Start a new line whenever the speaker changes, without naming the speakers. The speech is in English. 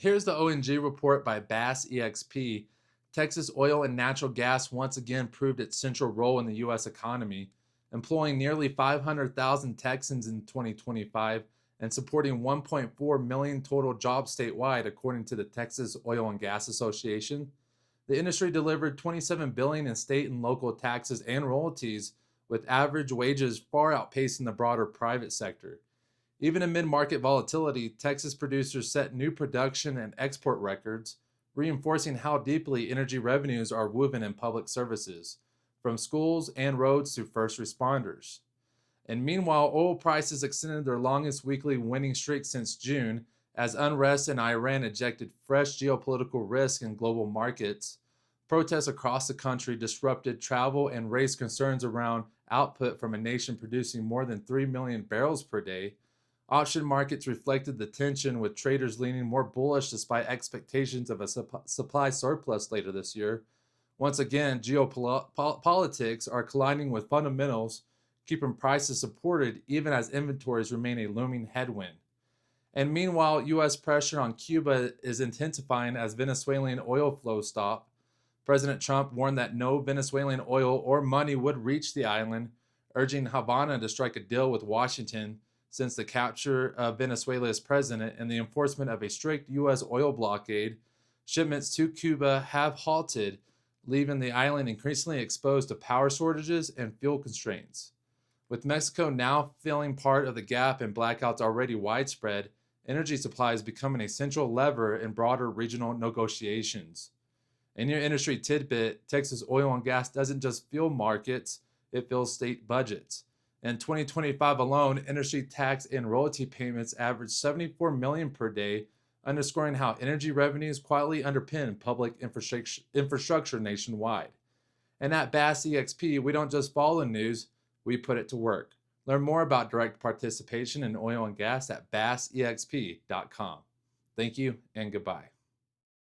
Here's the ONG report by Bass EXP. Texas oil and natural gas once again proved its central role in the U.S. economy, employing nearly 500,000 Texans in 2025 and supporting 1.4 million total jobs statewide, according to the Texas Oil and Gas Association. The industry delivered 27 billion in state and local taxes and royalties, with average wages far outpacing the broader private sector. Even amid market volatility, Texas producers set new production and export records, reinforcing how deeply energy revenues are woven in public services, from schools and roads to first responders. And meanwhile, oil prices extended their longest weekly winning streak since June as unrest in Iran injected fresh geopolitical risk in global markets. Protests across the country disrupted travel and raised concerns around output from a nation producing more than 3 million barrels per day. Option markets reflected the tension, with traders leaning more bullish despite expectations of a supply surplus later this year. Once again, geopolitics are colliding with fundamentals, keeping prices supported even as inventories remain a looming headwind. And meanwhile, U.S. pressure on Cuba is intensifying as Venezuelan oil flows stop. President Trump warned that no Venezuelan oil or money would reach the island, urging Havana to strike a deal with Washington since the capture of Venezuela's president and the enforcement of a strict U.S. oil blockade. Shipments to Cuba have halted, leaving the island increasingly exposed to power shortages and fuel constraints. With Mexico now filling part of the gap and blackouts already widespread, energy supply is becoming a central lever in broader regional negotiations. In your industry tidbit, Texas oil and gas doesn't just fuel markets, it fills state budgets. In 2025 alone, industry tax and royalty payments averaged 74 million per day, underscoring how energy revenues quietly underpin public infrastructure nationwide. And at Bass EXP, we don't just follow the news, we put it to work. Learn more about direct participation in oil and gas at bassexp.com. Thank you and goodbye.